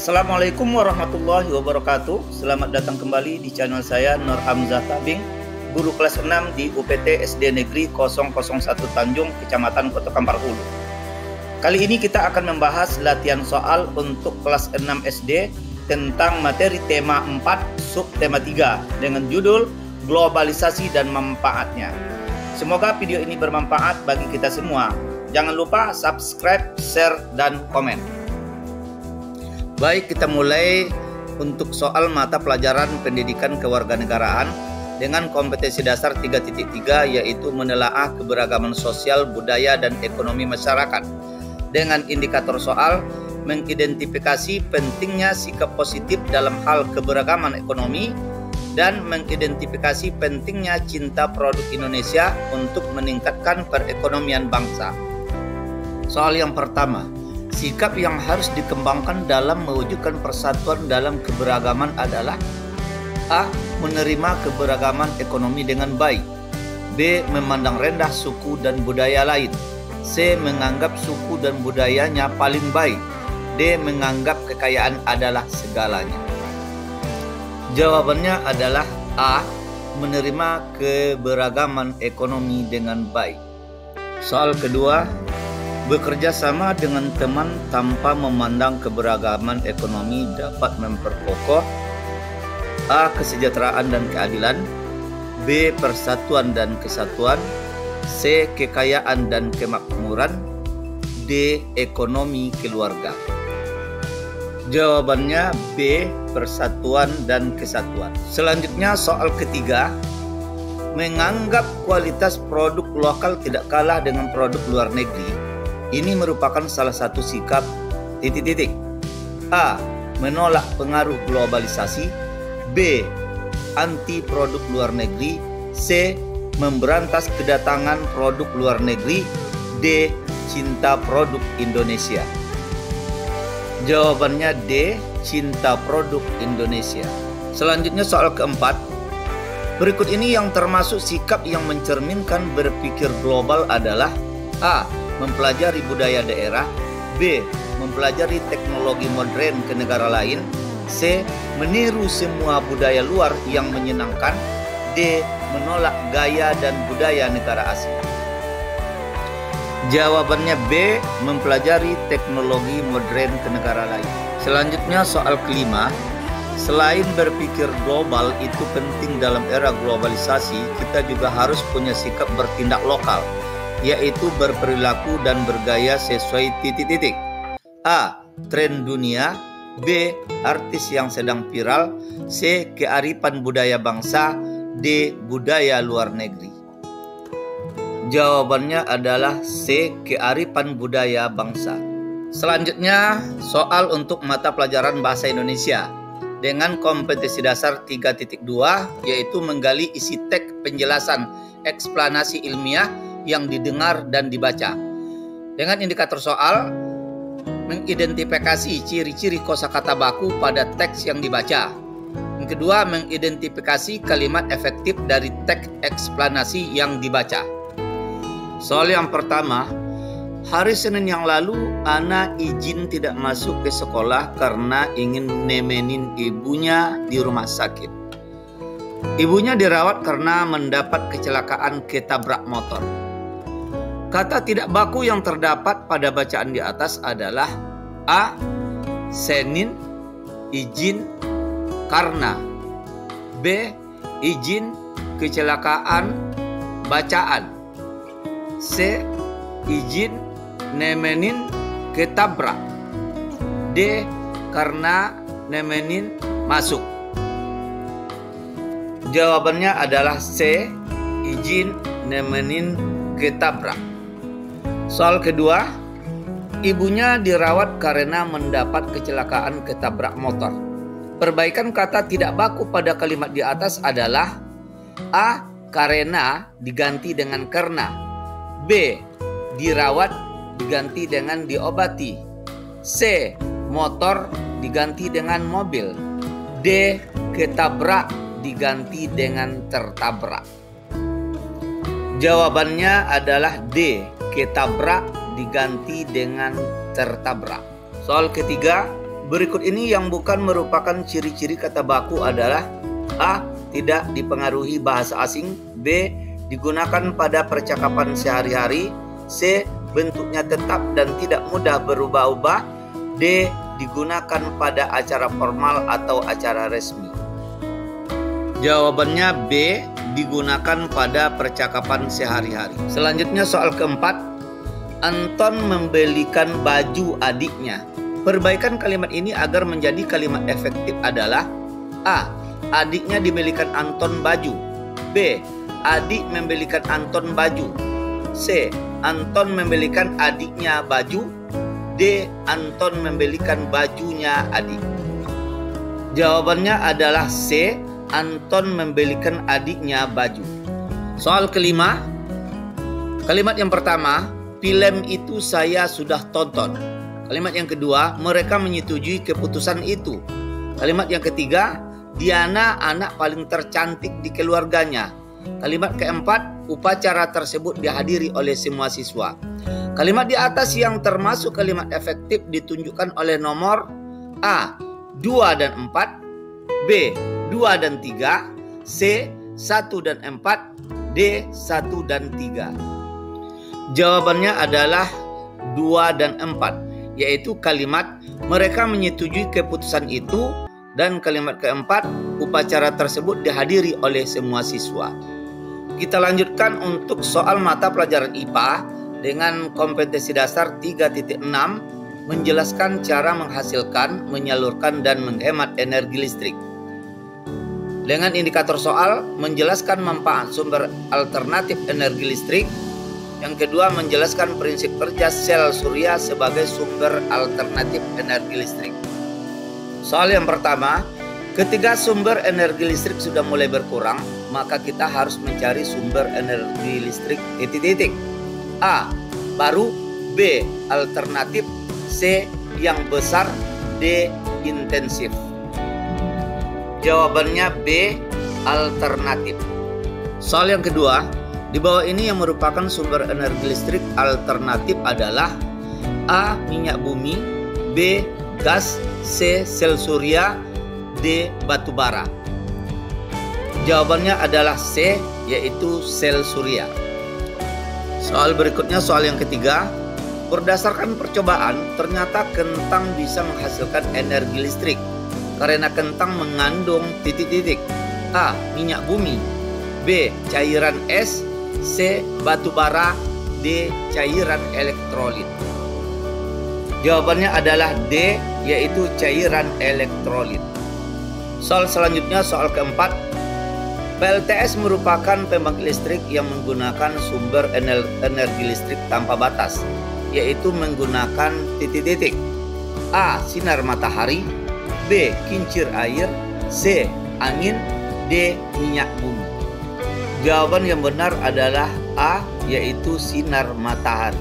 Assalamualaikum warahmatullahi wabarakatuh. Selamat datang kembali di channel saya Nur Hamzah Tabing, guru kelas 6 di UPT SD Negeri 001 Tanjung, Kecamatan Kota Kampar Hulu. Kali ini kita akan membahas latihan soal untuk kelas 6 SD tentang materi tema 4 subtema 3 dengan judul globalisasi dan manfaatnya. Semoga video ini bermanfaat bagi kita semua. Jangan lupa subscribe, share, dan komen. Baik, kita mulai untuk soal mata pelajaran pendidikan kewarganegaraan dengan kompetensi dasar 3.3 yaitu menelaah keberagaman sosial, budaya, dan ekonomi masyarakat. Dengan indikator soal mengidentifikasi pentingnya sikap positif dalam hal keberagaman ekonomi dan mengidentifikasi pentingnya cinta produk Indonesia untuk meningkatkan perekonomian bangsa. Soal yang pertama, sikap yang harus dikembangkan dalam mewujudkan persatuan dalam keberagaman adalah A. Menerima keberagaman ekonomi dengan baik. B. Memandang rendah suku dan budaya lain. C. Menganggap suku dan budayanya paling baik. D. Menganggap kekayaan adalah segalanya. Jawabannya adalah A. Menerima keberagaman ekonomi dengan baik. Soal kedua, bekerja sama dengan teman tanpa memandang keberagaman ekonomi dapat memperkokoh A. Kesejahteraan dan keadilan. B. Persatuan dan kesatuan. C. Kekayaan dan kemakmuran. D. Ekonomi keluarga. Jawabannya B. Persatuan dan kesatuan. Selanjutnya soal ketiga, menganggap kualitas produk lokal tidak kalah dengan produk luar negeri. Ini merupakan salah satu sikap A. Menolak pengaruh globalisasi. B. Anti produk luar negeri. C. Memberantas kedatangan produk luar negeri. D. Cinta produk Indonesia. Jawabannya D. Cinta produk Indonesia. Selanjutnya soal keempat, berikut ini yang termasuk sikap yang mencerminkan berpikir global adalah A. Mempelajari budaya daerah. B. Mempelajari teknologi modern ke negara lain. C. Meniru semua budaya luar yang menyenangkan. D. Menolak gaya dan budaya negara asing. Jawabannya B. Mempelajari teknologi modern ke negara lain. Selanjutnya soal kelima, selain berpikir global itu penting dalam era globalisasi, kita juga harus punya sikap bertindak lokal, yaitu berperilaku dan bergaya sesuai A. Tren dunia. B. Artis yang sedang viral. C. Kearifan budaya bangsa. D. Budaya luar negeri. Jawabannya adalah C. Kearifan budaya bangsa. Selanjutnya soal untuk mata pelajaran bahasa Indonesia dengan kompetensi dasar 3.2 yaitu menggali isi teks penjelasan eksplanasi ilmiah yang didengar dan dibaca. Dengan indikator soal, mengidentifikasi ciri-ciri kosakata baku pada teks yang dibaca. Yang kedua, mengidentifikasi kalimat efektif dari teks eksplanasi yang dibaca. Soal yang pertama, hari Senin yang lalu Ana izin tidak masuk ke sekolah karena ingin nemenin ibunya di rumah sakit. Ibunya dirawat karena mendapat kecelakaan ketabrak motor. Kata tidak baku yang terdapat pada bacaan di atas adalah A. Senin, izin, karena. B. Izin, kecelakaan, bacaan. C. Izin, nemenin, ketabrak. D. Karena nemenin, masuk. Jawabannya adalah C. Izin, nemenin, ketabrak. Soal kedua, ibunya dirawat karena mendapat kecelakaan ketabrak motor. Perbaikan kata tidak baku pada kalimat di atas adalah A. Karena diganti dengan karena. B. Dirawat diganti dengan diobati. C. Motor diganti dengan mobil. D. Ketabrak diganti dengan tertabrak. Jawabannya adalah D. Ketabrak diganti dengan tertabrak. Soal ketiga, Berikut ini yang bukan merupakan ciri-ciri kata baku adalah: A. Tidak dipengaruhi bahasa asing. B. Digunakan pada percakapan sehari-hari. C. Bentuknya tetap dan tidak mudah berubah-ubah. D. Digunakan pada acara formal atau acara resmi. Jawabannya B. Digunakan pada percakapan sehari-hari. Selanjutnya soal keempat. Anton membelikan baju adiknya. Perbaikan kalimat ini agar menjadi kalimat efektif adalah: A. Adiknya dibelikan Anton baju. B. Adik membelikan Anton baju. C. Anton membelikan adiknya baju. D. Anton membelikan bajunya adik. Jawabannya adalah C. Anton membelikan adiknya baju. Soal kelima. Kalimat yang pertama, film itu saya sudah tonton. Kalimat yang kedua, mereka menyetujui keputusan itu. Kalimat yang ketiga, Diana anak paling tercantik di keluarganya. Kalimat keempat, upacara tersebut dihadiri oleh semua siswa. Kalimat di atas yang termasuk kalimat efektif ditunjukkan oleh nomor A. 2 dan 4, B. 2 dan 3, C. 1 dan 4, D. 1 dan 3. Jawabannya adalah 2 dan 4. Yaitu kalimat mereka menyetujui keputusan itu dan kalimat keempat, upacara tersebut dihadiri oleh semua siswa. Kita lanjutkan untuk soal mata pelajaran IPA dengan kompetensi dasar 3.6 menjelaskan cara menghasilkan, menyalurkan, dan menghemat energi listrik. Dengan indikator soal menjelaskan manfaat sumber alternatif energi listrik. Yang kedua, menjelaskan prinsip kerja sel surya sebagai sumber alternatif energi listrik. Soal yang pertama, ketika sumber energi listrik sudah mulai berkurang, maka kita harus mencari sumber energi listrik titik-titik. A. Baru. B. Alternatif. C. Yang besar. D. Intensif. Jawabannya B. Alternatif. Soal yang kedua, di bawah ini yang merupakan sumber energi listrik alternatif adalah: A. Minyak bumi. B. Gas. C. Sel surya. D. Batu bara. Jawabannya adalah C, yaitu sel surya. Soal berikutnya, soal yang ketiga. Berdasarkan percobaan, ternyata kentang bisa menghasilkan energi listrik karena kentang mengandung titik-titik. A. Minyak bumi. B. Cairan es. C. Batu bara. D. Cairan elektrolit. Jawabannya adalah D, yaitu cairan elektrolit. Soal selanjutnya, soal keempat. PLTS merupakan pembangkit listrik yang menggunakan sumber energi listrik tanpa batas, yaitu menggunakan titik-titik. A. Sinar matahari. B. Kincir air. C. Angin. D. Minyak bumi. Jawaban yang benar adalah A, yaitu sinar matahari.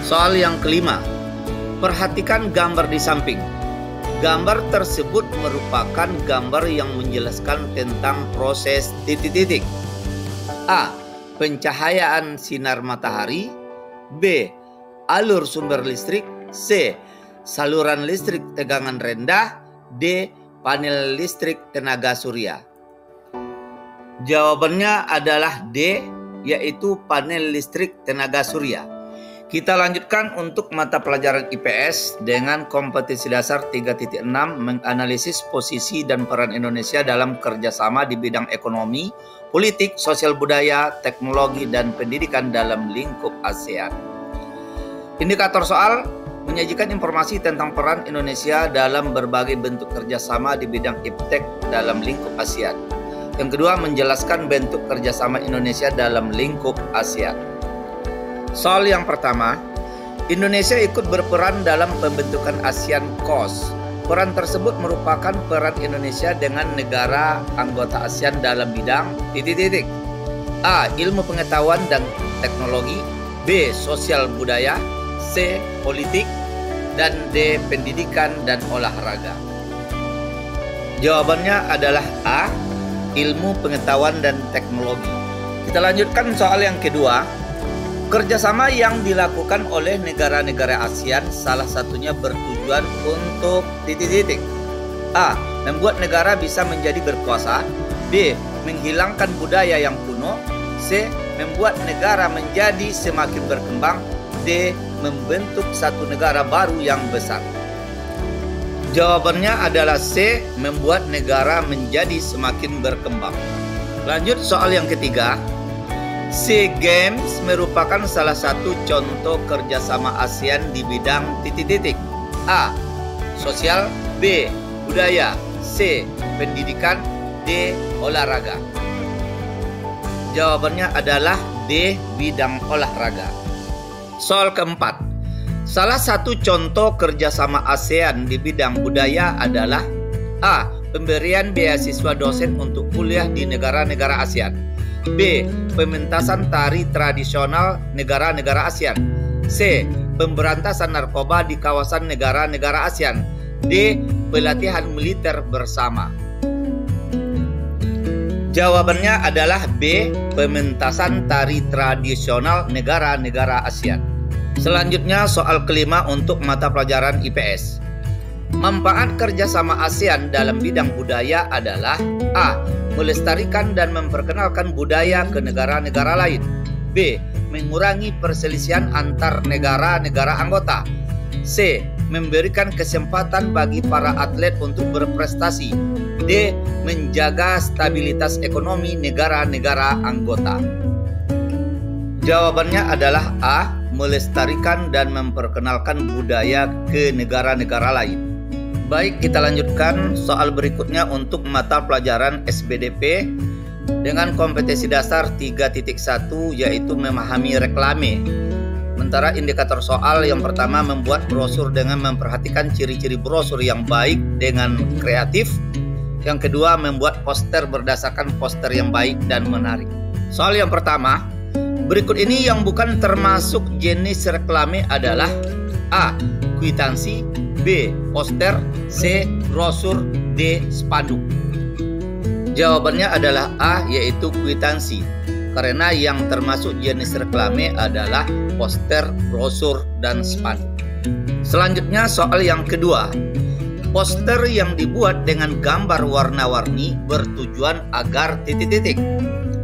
Soal yang kelima. Perhatikan gambar di samping. Gambar tersebut merupakan gambar yang menjelaskan tentang proses titik-titik. A. Pencahayaan sinar matahari. B. Alur sumber listrik. C. Saluran listrik tegangan rendah. D. Panel listrik tenaga surya. Jawabannya adalah D, yaitu panel listrik tenaga surya. Kita lanjutkan untuk mata pelajaran IPS dengan kompetensi dasar 3.6 menganalisis posisi dan peran Indonesia dalam kerjasama di bidang ekonomi, politik, sosial budaya, teknologi, dan pendidikan dalam lingkup ASEAN. Indikator soal menyajikan informasi tentang peran Indonesia dalam berbagai bentuk kerjasama di bidang iptek dalam lingkup ASEAN. Yang kedua, menjelaskan bentuk kerjasama Indonesia dalam lingkup ASEAN. Soal yang pertama, Indonesia ikut berperan dalam pembentukan ASEAN COS. Peran tersebut merupakan peran Indonesia dengan negara anggota ASEAN dalam bidang titik-titik. A. Ilmu pengetahuan dan teknologi. B. Sosial budaya. C. Politik. Dan D. Pendidikan dan olahraga. Jawabannya adalah A. Ilmu pengetahuan dan teknologi. Kita lanjutkan soal yang kedua. Kerjasama yang dilakukan oleh negara-negara ASEAN salah satunya bertujuan bertujuan untuk titik-titik. A. Membuat negara bisa menjadi berkuasa. B. Menghilangkan budaya yang kuno. C. Membuat negara menjadi semakin berkembang. D. Membentuk satu negara baru yang besar. Jawabannya adalah C. Membuat negara menjadi semakin berkembang. Lanjut soal yang ketiga. SEA Games merupakan salah satu contoh kerjasama ASEAN di bidang titik-titik. A. Sosial. B. Budaya. C. Pendidikan. D. Olahraga. Jawabannya adalah D. Bidang olahraga. Soal keempat. Salah satu contoh kerjasama ASEAN di bidang budaya adalah A. Pemberian beasiswa dosen untuk kuliah di negara-negara ASEAN. B. Pementasan tari tradisional negara-negara ASEAN. C. Pemberantasan narkoba di kawasan negara-negara ASEAN. D. Pelatihan militer bersama. Jawabannya adalah B. Pementasan tari tradisional negara-negara ASEAN. Selanjutnya soal kelima untuk mata pelajaran IPS. Manfaat kerjasama ASEAN dalam bidang budaya adalah A. Melestarikan dan memperkenalkan budaya ke negara-negara lain. B. Mengurangi perselisihan antar negara-negara anggota. C. Memberikan kesempatan bagi para atlet untuk berprestasi. D. Menjaga stabilitas ekonomi negara-negara anggota. Jawabannya adalah A. Melestarikan dan memperkenalkan budaya ke negara-negara lain. Baik, kita lanjutkan soal berikutnya untuk mata pelajaran SBDP dengan kompetensi dasar 3.1 yaitu memahami reklame. Sementara indikator soal yang pertama membuat brosur dengan memperhatikan ciri-ciri brosur yang baik dengan kreatif. Yang kedua membuat poster berdasarkan poster yang baik dan menarik. Soal yang pertama, berikut ini yang bukan termasuk jenis reklame adalah A. Kwitansi. B. Poster. C. Brosur. D. Spanduk. Jawabannya adalah A, yaitu kwitansi. Karena yang termasuk jenis reklame adalah poster, brosur, dan spanduk. Selanjutnya soal yang kedua. Poster yang dibuat dengan gambar warna-warni bertujuan agar titik-titik.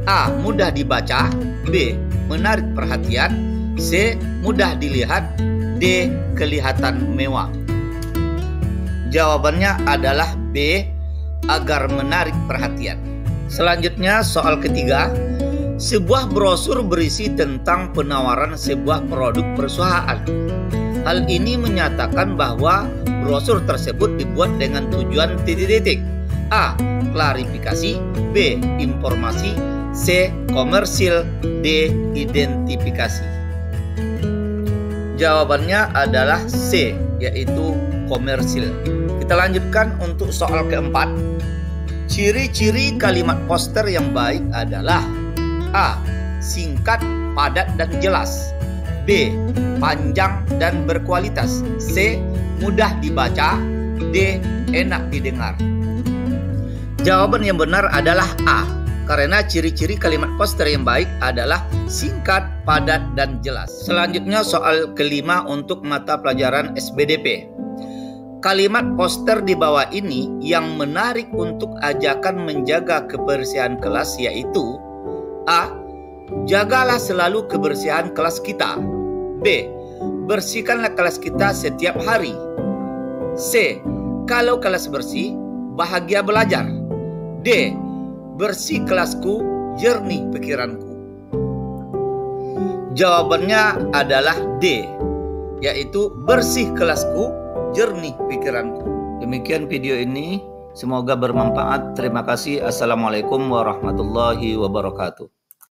A. Mudah dibaca. B. Menarik perhatian. C. Mudah dilihat. D. Kelihatan mewah. Jawabannya adalah B. Agar menarik perhatian. Selanjutnya soal ketiga. Sebuah brosur berisi tentang penawaran sebuah produk perusahaan. Hal ini menyatakan bahwa brosur tersebut dibuat dengan tujuan titik-titik. A. Klarifikasi. B. Informasi. C. Komersil. D. Identifikasi. Jawabannya adalah C, yaitu komersil. Kita lanjutkan untuk soal keempat. Ciri-ciri kalimat poster yang baik adalah A. Singkat, padat, dan jelas. B. Panjang dan berkualitas. C. Mudah dibaca. D. Enak didengar. Jawaban yang benar adalah A, karena ciri-ciri kalimat poster yang baik adalah singkat, padat, dan jelas. Selanjutnya soal kelima untuk mata pelajaran SBDP. Kalimat poster di bawah ini yang menarik untuk ajakan menjaga kebersihan kelas yaitu A. Jagalah selalu kebersihan kelas kita. B. Bersihkanlah kelas kita setiap hari. C. Kalau kelas bersih, bahagia belajar. D. Bersih kelasku, jernih pikiranku. Jawabannya adalah D, yaitu bersih kelasku, jernih pikiranku. Demikian video ini, semoga bermanfaat. Terima kasih. Assalamualaikum warahmatullahi wabarakatuh.